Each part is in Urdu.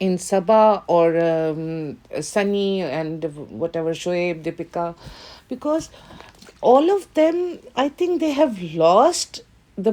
in Sabah or Sunny and whatever Shoaib, Deepika, because all of them, I think they have lost the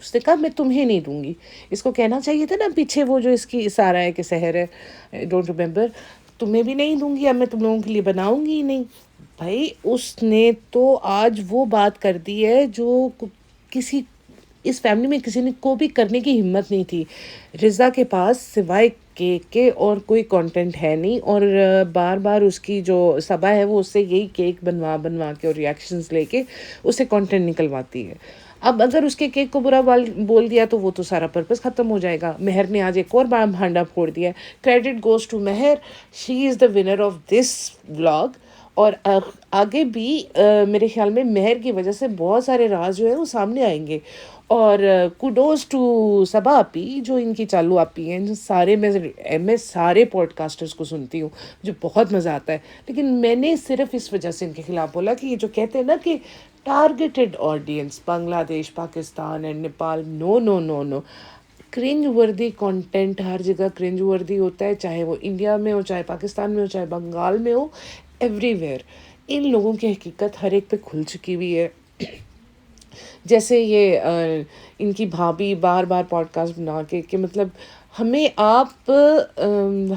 اس نے کہا میں تمہیں نہیں دوں گی. اس کو کہنا چاہیے تھا نا پیچھے وہ جو اس کی اشارہ ہے کہ سحر ہے, ڈونٹ ریمبر, تمہیں بھی نہیں دوں گی, اب میں تم لوگوں کے لیے بناؤں گی ہی نہیں. بھائی اس نے تو آج وہ بات کر دی ہے جو کسی اس فیملی میں کسی نے کو بھی کرنے کی ہمت نہیں تھی. رضا کے پاس سوائے کیک کے اور کوئی کانٹینٹ ہے نہیں, اور بار بار اس کی جو صبا ہے وہ اس سے یہی کیک بنوا بنوا کے اور ریئیکشنز لے کے اس سے کانٹینٹ نکلواتی ہے. اب اگر اس کے کیک کو برا بول دیا تو وہ تو سارا پرپس ختم ہو جائے گا. مہر نے آج ایک اور بار بھانڈا پھوڑ دیا. Credit goes to Mehr, she is the winner of this vlog. اور آگے بھی میرے خیال میں مہر کی وجہ سے بہت سارے راز جو ہیں وہ سامنے آئیں گے. اور کوڈوز ٹو صبا آپی جو ان کی چالو آپی ہیں, جو سارے میں سارے پوڈ کاسٹرز کو سنتی ہوں, جو بہت مزہ آتا ہے. لیکن میں نے صرف اس وجہ سے ان کے خلاف بولا کہ یہ جو کہتے ہیں نا کہ targeted audience Bangladesh, Pakistan and Nepal, no no no no. Cringe worthy content ہر جگہ کرنج وردی ہوتا ہے, چاہے وہ انڈیا میں ہو, چاہے پاکستان میں ہو, چاہے بنگال میں ہو, ایوری ویئر. ان لوگوں کی حقیقت ہر ایک پہ کھل چکی ہوئی ہے. جیسے یہ ان کی بھابھی بار بار پوڈ کاسٹ بنا کے کہ مطلب ہمیں آپ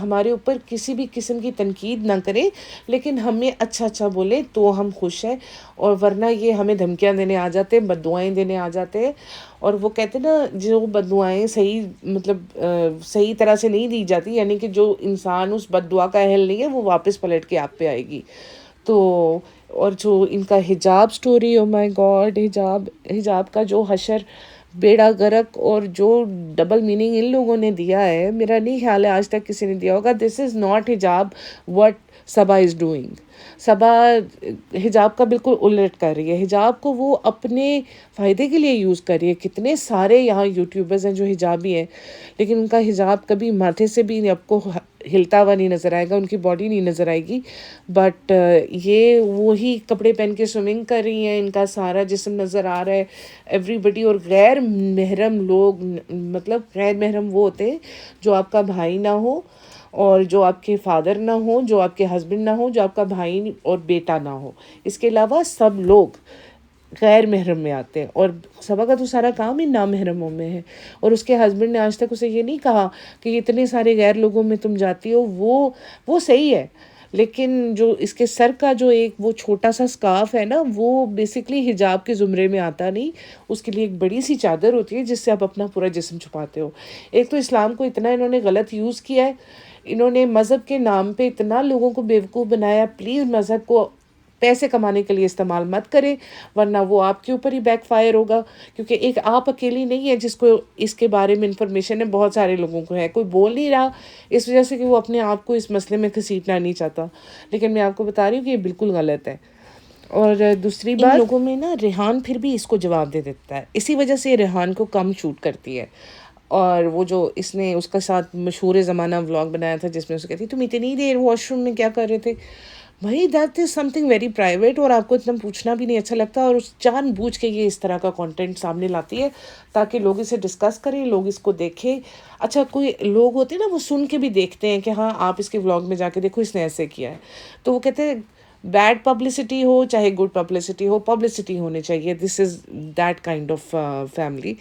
ہمارے اوپر کسی بھی قسم کی تنقید نہ کریں, لیکن ہمیں اچھا اچھا بولیں تو ہم خوش ہیں, اور ورنہ یہ ہمیں دھمکیاں دینے آ جاتے ہیں, بد دعائیں دینے آ جاتے ہیں. اور وہ کہتے ہیں نا جو بد دعائیں صحیح مطلب صحیح طرح سے نہیں دی جاتی, یعنی کہ جو انسان اس بد دعا کا اہل نہیں ہے وہ واپس پلٹ کے آپ پہ آئے گی. تو اور جو ان کا حجاب سٹوری, او مائی گاڈ, حجاب کا جو حشر, بیڑا غرق, اور جو ڈبل میننگ ان لوگوں نے دیا ہے, میرا نہیں خیال ہے آج تک کسی نے دیا ہوگا. دس از ناٹ حجاب وٹ صبا از ڈوئنگ. صبا حجاب کا بالکل الٹ کر رہی ہے. حجاب کو وہ اپنے فائدے کے لیے یوز کر رہی ہے. کتنے سارے یہاں یوٹیوبرز ہیں جو حجابی ہیں, لیکن ان کا حجاب کبھی ماتھے سے بھی آپ کو ہلتا ہوا نہیں نظر آئے گا, ان کی باڈی نہیں نظر آئے گی. بٹ یہ وہی کپڑے پہن کے سوئمنگ کر رہی ہیں, ان کا سارا جسم نظر آ رہا ہے ایوری بڈی. اور غیر محرم لوگ, مطلب غیر محرم وہ ہوتے ہیں جو آپ کا بھائی نہ ہو, اور جو آپ کے فادر نہ ہو, جو آپ کے ہسبینڈ نہ ہو, جو آپ کا بھائی اور بیٹا نہ ہو. اس کے علاوہ سب لوگ غیر محرم میں آتے ہیں, اور صبا کا تو سارا کام ہی نامحرموں میں ہے. اور اس کے ہسبینڈ نے آج تک اسے یہ نہیں کہا کہ اتنے سارے غیر لوگوں میں تم جاتی ہو, وہ صحیح ہے. لیکن جو اس کے سر کا جو ایک وہ چھوٹا سا اسکارف ہے نا, وہ بیسکلی حجاب کے زمرے میں آتا نہیں. اس کے لیے ایک بڑی سی چادر ہوتی ہے جس سے آپ اپنا پورا جسم چھپاتے ہو. ایک تو اسلام کو اتنا انہوں نے غلط یوز کیا ہے, انہوں نے مذہب کے نام پہ اتنا لوگوں کو بیوقوف بنایا. پلیز مذہب کو پیسے کمانے کے لیے استعمال مت کریں, ورنہ وہ آپ کے اوپر ہی بیک فائر ہوگا. کیونکہ ایک آپ اکیلی نہیں ہے جس کو اس کے بارے میں انفارمیشن ہے, بہت سارے لوگوں کو ہے. کوئی بول نہیں رہا اس وجہ سے کہ وہ اپنے آپ کو اس مسئلے میں گھسیٹنا نہیں چاہتا, لیکن میں آپ کو بتا رہی ہوں کہ یہ بالکل غلط ہے. اور دوسری بات, ان لوگوں میں نا ریحان پھر بھی اس کو جواب دے دیتا ہے, اسی وجہ سے ریحان کو کم شوٹ کرتی ہے. اور وہ جو اس نے اس کا ساتھ مشہور زمانہ ولاگ بنایا تھا جس میں اسے کہتی تم اتنی دیر واش روم میں کیا کر رہے تھے. بھائی that is some thing very private, اور آپ کو اتنا پوچھنا بھی نہیں اچھا لگتا. اور اس جان بوجھ کے یہ اس طرح کا کانٹینٹ سامنے لاتی ہے تاکہ لوگ اسے ڈسکس کریں, لوگ اس کو دیکھیں. اچھا کوئی لوگ ہوتے ہیں نا وہ سن کے بھی دیکھتے ہیں کہ ہاں آپ اس کے ولاگ میں جا کے دیکھو اس نے ایسے کیا ہے, تو وہ کہتے ہیں بیڈ پبلسٹی ہو چاہے گڈ پبلسٹی ہو, پبلسٹی ہونی چاہیے. This is that kind of family.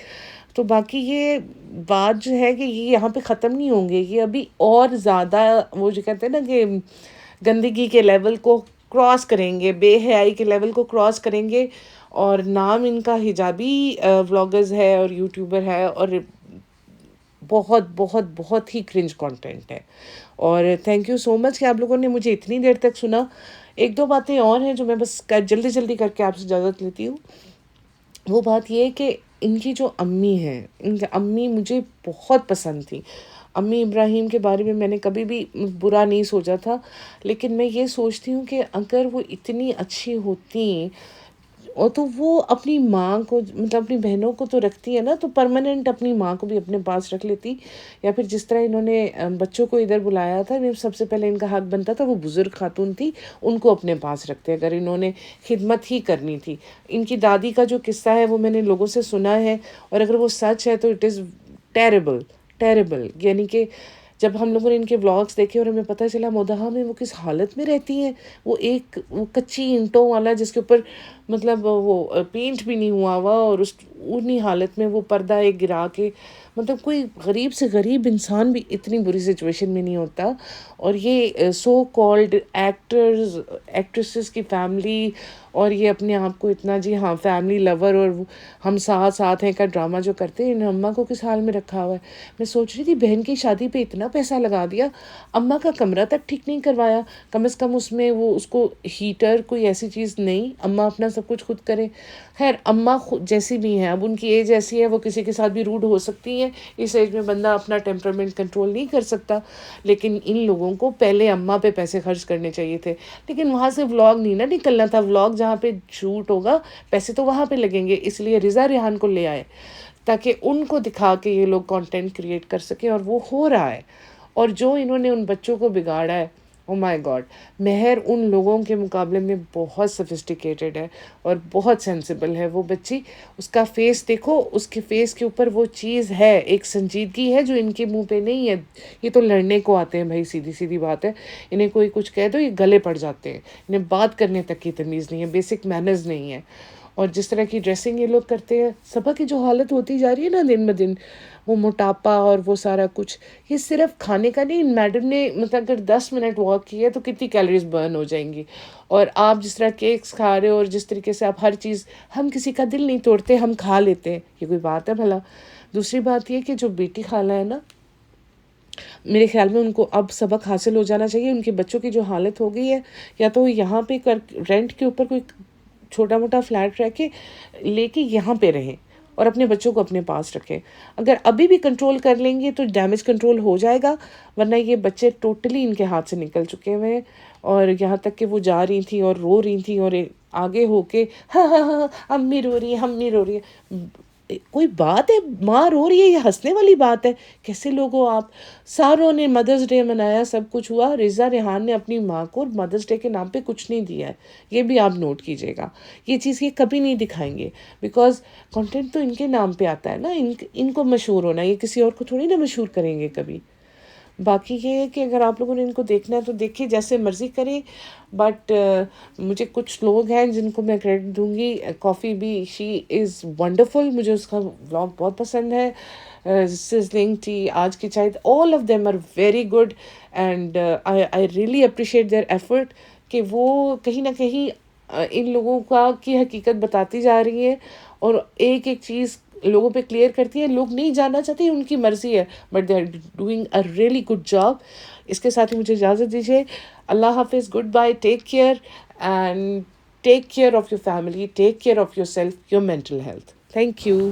تو باقی یہ بات جو ہے کہ یہ یہاں پہ ختم نہیں ہوں گے, یہ ابھی اور زیادہ وہ جو کہتے ہیں نا کہ گندگی کے لیول کو کراس کریں گے, بے حیائی کے لیول کو کراس کریں گے. اور نام ان کا حجابی ولاگرز ہے اور یوٹیوبر ہے, اور بہت بہت بہت ہی کرنج کانٹینٹ ہے. اور تھینک یو سو مچ کہ آپ لوگوں نے مجھے اتنی دیر تک سنا. ایک دو باتیں اور ہیں جو میں بس جلدی جلدی کر کے آپ سے اجازت لیتی ہوں. وہ بات یہ ہے کہ ان کی جو امی ہیں, ان کی امی مجھے بہت پسند تھی. امی ابراہیم کے بارے میں نے کبھی بھی برا نہیں سوچا تھا, لیکن میں یہ سوچتی ہوں کہ اگر وہ اتنی اچھی ہوتی اور تو وہ اپنی ماں کو مطلب اپنی بہنوں کو تو رکھتی ہے نا, تو پرماننٹ اپنی ماں کو بھی اپنے پاس رکھ لیتی. یا پھر جس طرح انہوں نے بچوں کو ادھر بلایا تھا, سب سے پہلے ان کا حق بنتا تھا وہ بزرگ خاتون تھی, ان کو اپنے پاس رکھتے اگر انہوں نے خدمت ہی کرنی تھی. ان کی دادی کا جو قصہ ہے وہ میں نے لوگوں سے سنا ہے, اور اگر وہ سچ ہے تو اٹ از ٹیریبل ٹیریبل. یعنی کہ جب ہم لوگوں نے ان کے ولاگس دیکھے اور ہمیں پتہ چلا مدعا میں وہ کس حالت میں رہتی ہیں، وہ کچی اینٹوں والا جس کے اوپر مطلب وہ پینٹ بھی نہیں ہوا ہوا، اور انہی حالت میں وہ پردہ ایک گرا کے، مطلب کوئی غریب سے غریب انسان بھی اتنی بری سچویشن میں نہیں ہوتا. اور یہ سو کالڈ ایکٹریسز کی فیملی، اور یہ اپنے آپ کو اتنا جی ہاں فیملی لور اور ہم ساتھ ساتھ ہیں کا ڈرامہ جو کرتے ہیں، ان اماں کو کس حال میں رکھا ہوا ہے. میں سوچ رہی تھی بہن کی شادی پہ اتنا پیسہ لگا دیا، اماں کا کمرہ تک ٹھیک نہیں کروایا، کم از کم اس میں وہ اس کو ہیٹر کوئی ایسی چیز نہیں، اماں اپنا سب کچھ خود کرے. خیر اماں خود جیسی بھی ہیں، اب ان کی ایج ایسی ہے، وہ کسی کے ساتھ بھی روڈ ہو سکتی ہیں، اس ایج میں بندہ اپنا ٹیمپرمنٹ کنٹرول نہیں کر سکتا. لیکن ان لوگوں کو پہلے اماں پہ پیسے خرچ کرنے چاہیے تھے. لیکن وہاں سے ولاگ نہیں نا نکلنا تھا، ولاگ جہاں پہ شوٹ ہوگا پیسے تو وہاں پہ لگیں گے، اس لیے رضا ریحان کو لے آئے تاکہ ان کو دکھا کے یہ لوگ کانٹینٹ کریٹ کر سکیں، اور وہ ہو رہا ہے. اور جو انہوں نے ان بچوں کو بگاڑا ہے، او مائی گاڈ. مہر ان لوگوں کے مقابلے میں بہت سفسٹیکیٹڈ ہے اور بہت سینسیبل ہے. وہ بچی، اس کا فیس دیکھو، اس کے فیس کے اوپر وہ چیز ہے، ایک سنجیدگی ہے جو ان کے منہ پہ نہیں ہے. یہ تو لڑنے کو آتے ہیں بھائی، سیدھی سیدھی بات ہے. انہیں کوئی کچھ کہہ دو یہ گلے پڑ جاتے ہیں، انہیں بات کرنے تک کی تمیز نہیں ہے، بیسک مینرز نہیں ہے. اور جس طرح کی ڈریسنگ یہ لوگ کرتے ہیں، صبح کی جو حالت ہوتی جا رہی ہے نا دن بدن، وہ موٹاپا اور وہ سارا کچھ، یہ صرف کھانے کا نہیں. میڈم نے مطلب اگر 10 منٹ واک کی ہے تو کتنی کیلوریز برن ہو جائیں گی. اور آپ جس طرح کیکس کھا رہے ہو اور جس طریقے سے آپ ہر چیز، ہم کسی کا دل نہیں توڑتے، ہم کھا لیتے ہیں، یہ کوئی بات ہے بھلا؟ دوسری بات یہ کہ جو بیٹی خالہ ہے نا، میرے خیال میں ان کو اب سبق حاصل ہو جانا چاہیے. ان کے بچوں کی جو حالت ہو گئی ہے، یا تو یہاں پہ رینٹ کے اوپر کوئی چھوٹا موٹا فلیٹ رہ کے لے کے یہاں پہ رہیں اور اپنے بچوں کو اپنے پاس رکھیں. اگر ابھی بھی کنٹرول کر لیں گے تو ڈیمیج کنٹرول ہو جائے گا، ورنہ یہ بچے ٹوٹلی ان کے ہاتھ سے نکل چکے ہوئے ہیں. اور یہاں تک کہ وہ جا رہی تھیں اور رو رہی تھیں، اور آگے ہو کے ہاں ہاں ہاں امی رو رہی ہے، امی رو رہی ہے. کوئی بات ہے؟ ماں رو رہی ہے، یہ ہنسنے والی بات ہے؟ کیسے لوگ ہو آپ؟ ساروں نے مدرس ڈے منایا، سب کچھ ہوا، رضا ریحان نے اپنی ماں کو مدرس ڈے کے نام پہ کچھ نہیں دیا ہے. یہ بھی آپ نوٹ کیجیے گا. یہ چیز یہ کبھی نہیں دکھائیں گے، بیکاز کنٹینٹ تو ان کے نام پہ آتا ہے نا، ان کو مشہور ہونا، یہ کسی اور کو تھوڑی نا مشہور کریں گے کبھی. باقی یہ ہے کہ اگر آپ لوگوں نے ان کو دیکھنا ہے تو دیکھیے، جیسے مرضی کریں. بٹ مجھے کچھ لوگ ہیں جن کو میں کریڈٹ دوں گی. کافی بھی، شی از ونڈرفل، مجھے اس کا ولاگ بہت پسند ہے. سزلنگ ٹی، آج کی چائے، all of them are very good. And I really appreciate their effort کہ وہ کہیں نہ کہیں ان لوگوں کی حقیقت بتاتی جا رہی ہیں، اور ایک ایک چیز لوگوں پہ کلیئر کرتی ہے. لوگ نہیں جاننا چاہتے، ان کی مرضی ہے، but they are doing a really good job. اس کے ساتھ ہی مجھے اجازت دیجیے. اللہ حافظ، good bye, take care, and take care of your family, take care of your self, your mental health. Thank you.